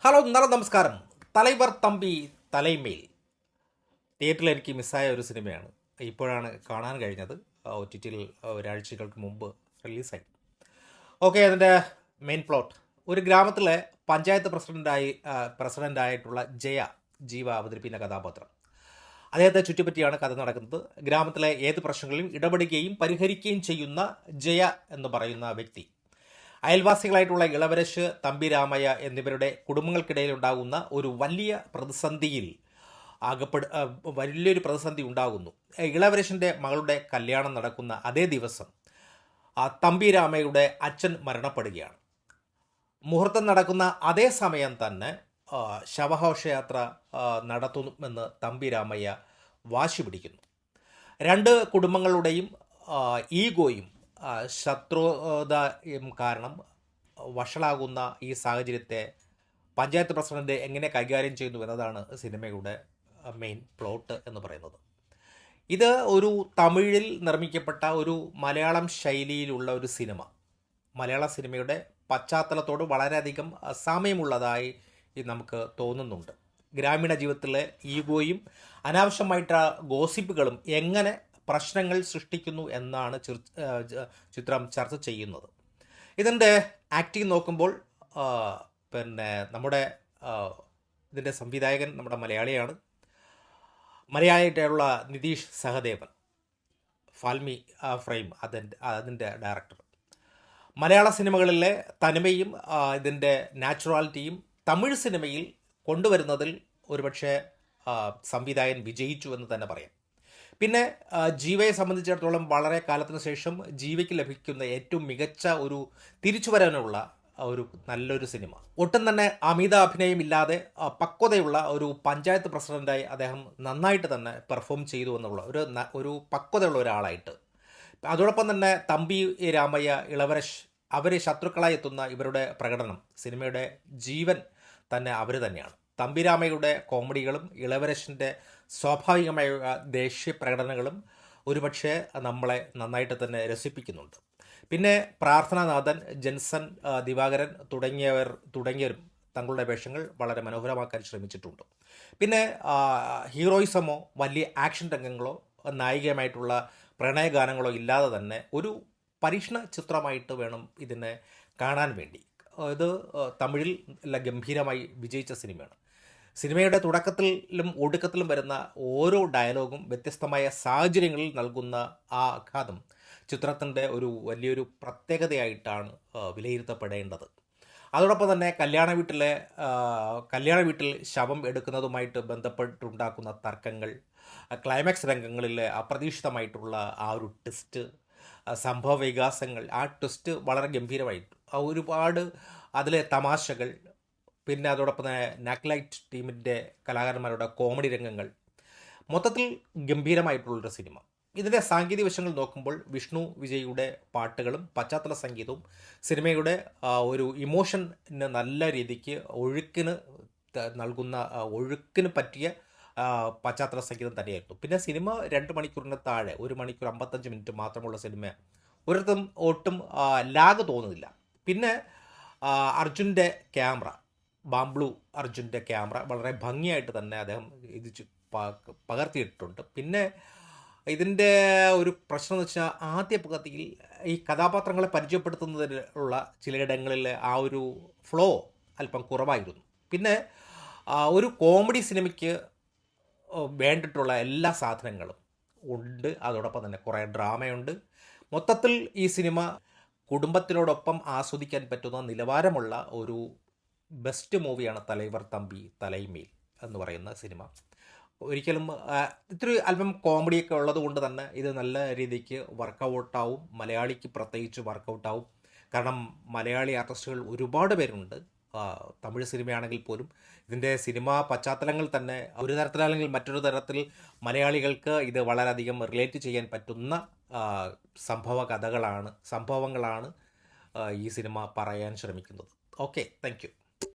Hello നമസ്കാരം. തലൈവർ തമ്പി തലൈമേൽ തിയേറ്ററിൽ എനിക്ക് മിസ്സായ ഒരു സിനിമയാണ്. ഇപ്പോഴാണ് കാണാൻ കഴിഞ്ഞത്. OTTയിൽ ഒരാഴ്ചകൾക്ക് മുമ്പ് റിലീസായി. ഓക്കെ, അതിൻ്റെ മെയിൻ പ്ലോട്ട് ഒരു ഗ്രാമത്തിലെ പഞ്ചായത്ത് പ്രസിഡൻ്റായിട്ടുള്ള ജീവ അവതരിപ്പിക്കുന്ന കഥാപാത്രം. അദ്ദേഹത്തെ ചുറ്റിപ്പറ്റിയാണ് കഥ നടക്കുന്നത്. ഗ്രാമത്തിലെ ഏത് പ്രശ്നങ്ങളിലും ഇടപെടുകയും പരിഹരിക്കുകയും ചെയ്യുന്ന ജയ എന്ന് പറയുന്ന വ്യക്തി അയൽവാസികളായിട്ടുള്ള ഇളവരശ്, തമ്പി രാമയ്യ എന്നിവരുടെ കുടുംബങ്ങൾക്കിടയിൽ ഉണ്ടാകുന്ന ഒരു വലിയൊരു പ്രതിസന്ധി ഉണ്ടാകുന്നു. ഇളവരശിൻ്റെ മകളുടെ കല്യാണം നടക്കുന്ന അതേ ദിവസം തമ്പി രാമയ്യയുടെ അച്ഛൻ മരണപ്പെടുകയാണ്. മുഹൂർത്തം നടക്കുന്ന അതേ സമയം തന്നെ ശവഘോഷയാത്ര നടത്തുമെന്ന് തമ്പി രാമയ്യ വാശി പിടിക്കുന്നു. രണ്ട് കുടുംബങ്ങളുടെയും ഈഗോയും ശത്രുതയും കാരണം വഷളാകുന്ന ഈ സാഹചര്യത്തെ പഞ്ചായത്ത് പ്രസിഡന്റ് എങ്ങനെ കൈകാര്യം ചെയ്യുന്നു എന്നതാണ് സിനിമയുടെ മെയിൻ പ്ലോട്ട് എന്ന് പറയുന്നത്. ഇത് ഒരു തമിഴിൽ നിർമ്മിക്കപ്പെട്ട ഒരു മലയാളം ശൈലിയിലുള്ള ഒരു സിനിമ. മലയാള സിനിമയുടെ പശ്ചാത്തലത്തോട് വളരെയധികം സാമ്യമുള്ളതായി നമുക്ക് തോന്നുന്നുണ്ട്. ഗ്രാമീണ ജീവിതത്തിലെ ഈഗോയും അനാവശ്യമായിട്ട് ഗോസിപ്പുകളും എങ്ങനെ പ്രശ്നങ്ങൾ സൃഷ്ടിക്കുന്നു എന്നാണ് ചിത്രം ചർച്ച ചെയ്യുന്നത്. ഇതിൻ്റെ ആക്ടിങ് നോക്കുമ്പോൾ നമ്മുടെ ഇതിൻ്റെ സംവിധായകൻ നമ്മുടെ മലയാളിയാണ്. മലയാളിയായിട്ടുള്ള നിതീഷ് സഹദേവൻ, ഫാൽമി ഫ്രെയിം അതിൻ്റെ ഡയറക്ടർ. മലയാള സിനിമകളിലെ തനിമയും ഇതിൻ്റെ നാച്ചുറാലിറ്റിയും തമിഴ് സിനിമയിൽ കൊണ്ടുവരുന്നതിൽ ഒരുപക്ഷെ സംവിധായകൻ വിജയിച്ചു എന്ന് തന്നെ പറയാം. പിന്നെ ജീവയെ സംബന്ധിച്ചിടത്തോളം വളരെ കാലത്തിന് ശേഷം ജീവയ്ക്ക് ലഭിക്കുന്ന ഏറ്റവും മികച്ച ഒരു തിരിച്ചുവരവിനുള്ള ഒരു നല്ലൊരു സിനിമ. ഒട്ടും തന്നെ അമിത അഭിനയമില്ലാതെ പക്വതയുള്ള ഒരു പഞ്ചായത്ത് പ്രസിഡൻ്റായി അദ്ദേഹം നന്നായിട്ട് തന്നെ പെർഫോം ചെയ്തു എന്നുള്ള ഒരു പക്വതയുള്ള ഒരാളായിട്ട്. അതോടൊപ്പം തന്നെ തമ്പി രാമയ്യ, ഇളവരശ്, അവർ ശത്രുക്കളായി എത്തുന്ന ഇവരുടെ പ്രകടനം, സിനിമയുടെ ജീവൻ തന്നെ അവർ തന്നെയാണ്. തമ്പി രാമയ്യയുടെ കോമഡികളും ഇളവരശിൻ്റെ സ്വാഭാവികമായ ദേഷ്യ പ്രകടനങ്ങളും ഒരുപക്ഷെ നമ്മളെ നന്നായിട്ട് തന്നെ രസിപ്പിക്കുന്നുണ്ട്. പിന്നെ പ്രാർത്ഥനാനാഥൻ, ജെൻസൺ, ദിവാകരൻ തുടങ്ങിയവരും തങ്ങളുടെ വേഷങ്ങൾ വളരെ മനോഹരമാക്കാൻ ശ്രമിച്ചിട്ടുണ്ട്. പിന്നെ ഹീറോയിസമോ വലിയ ആക്ഷൻ രംഗങ്ങളോ നായികയുമായിട്ടുള്ള പ്രണയഗാനങ്ങളോ ഇല്ലാതെ തന്നെ ഒരു പരീക്ഷണ ചിത്രമായിട്ട് വേണം ഇതിനെ കാണാൻ വേണ്ടി. ഇത് തമിഴിൽ ഗംഭീരമായി വിജയിച്ച സിനിമയാണ്. സിനിമയുടെ തുടക്കത്തിലും ഒടുക്കത്തിലും വരുന്ന ഓരോ ഡയലോഗും വ്യത്യസ്തമായ സാഹചര്യങ്ങളിൽ നൽകുന്ന ആ ആഘാതം ചിത്രത്തിൻ്റെ വലിയൊരു പ്രത്യേകതയായിട്ടാണ് വിലയിരുത്തപ്പെടേണ്ടത്. അതോടൊപ്പം തന്നെ കല്യാണ വീട്ടിൽ ശവം എടുക്കുന്നതുമായിട്ട് ബന്ധപ്പെട്ടുണ്ടാക്കുന്ന തർക്കങ്ങൾ, ക്ലൈമാക്സ് രംഗങ്ങളിലെ അപ്രതീക്ഷിതമായിട്ടുള്ള ആ ഒരു ട്വിസ്റ്റ്, സംഭവ വികാസങ്ങൾ, ആ ട്വിസ്റ്റ് വളരെ ഗംഭീരമായിട്ട് ഒരുപാട് അതിലെ തമാശകൾ, പിന്നെ അതോടൊപ്പം തന്നെ നാക്ലൈറ്റ് ടീമിൻ്റെ കലാകാരന്മാരുടെ കോമഡി രംഗങ്ങൾ, മൊത്തത്തിൽ ഗംഭീരമായിട്ടുള്ളൊരു സിനിമ. ഇതിൻ്റെ സാങ്കേതിക വശങ്ങൾ നോക്കുമ്പോൾ വിഷ്ണു വിജയുടെ പാട്ടുകളും പശ്ചാത്തല സംഗീതവും സിനിമയുടെ ഒരു ഇമോഷന് നല്ല രീതിക്ക് ഒഴുക്കിന് പറ്റിയ പശ്ചാത്തല സംഗീതം തന്നെയായിരുന്നു. പിന്നെ സിനിമ 2 മണിക്കൂറിന് താഴെ, 1 മണിക്കൂർ 55 മിനിറ്റ് മാത്രമുള്ള സിനിമ ഒട്ടും ലാഗ് തോന്നുന്നില്ല. പിന്നെ അർജുൻ്റെ ക്യാമറ, ബാംബ്ലൂ അർജുൻ്റെ ക്യാമറ വളരെ ഭംഗിയായിട്ട് തന്നെ അദ്ദേഹം ഇത് പകർത്തിയിട്ടുണ്ട്. പിന്നെ ഇതിൻ്റെ ഒരു പ്രശ്നം എന്ന് വെച്ചാൽ ആദ്യ പകുതിയിൽ ഈ കഥാപാത്രങ്ങളെ പരിചയപ്പെടുത്തുന്നതിനുള്ള ചിലയിടങ്ങളിൽ ആ ഒരു ഫ്ലോ അല്പം കുറവായിരുന്നു. പിന്നെ ഒരു കോമഡി സിനിമയ്ക്ക് വേണ്ടിയിട്ടുള്ള എല്ലാ സാധനങ്ങളും ഉണ്ട്. അതോടൊപ്പം തന്നെ കുറേ ഡ്രാമയുണ്ട്. മൊത്തത്തിൽ ഈ സിനിമ കുടുംബത്തിനോടൊപ്പം ആസ്വദിക്കാൻ പറ്റുന്ന നിലവാരമുള്ള ഒരു ബെസ്റ്റ് മൂവിയാണ് തലൈവർ തമ്പി തലൈമേൽ എന്ന് പറയുന്ന സിനിമ. ഒരിക്കലും ഇത്തിരി അല്പം കോമഡിയൊക്കെ ഉള്ളത് കൊണ്ട് തന്നെ ഇത് നല്ല രീതിക്ക് വർക്കൗട്ടാവും. മലയാളിക്ക് പ്രത്യേകിച്ച് വർക്കൗട്ടാവും. കാരണം മലയാളി ആർട്ടിസ്റ്റുകൾ ഒരുപാട് പേരുണ്ട്. തമിഴ് സിനിമയാണെങ്കിൽ പോലും ഇതിൻ്റെ സിനിമാ പശ്ചാത്തലങ്ങൾ തന്നെ ഒരു തരത്തിലല്ലെങ്കിൽ മറ്റൊരു തരത്തിൽ മലയാളികൾക്ക് ഇത് വളരെയധികം റിലേറ്റ് ചെയ്യാൻ പറ്റുന്ന സംഭവങ്ങളാണ് ഈ സിനിമ പറയാൻ ശ്രമിക്കുന്നത്. Okay, thank you.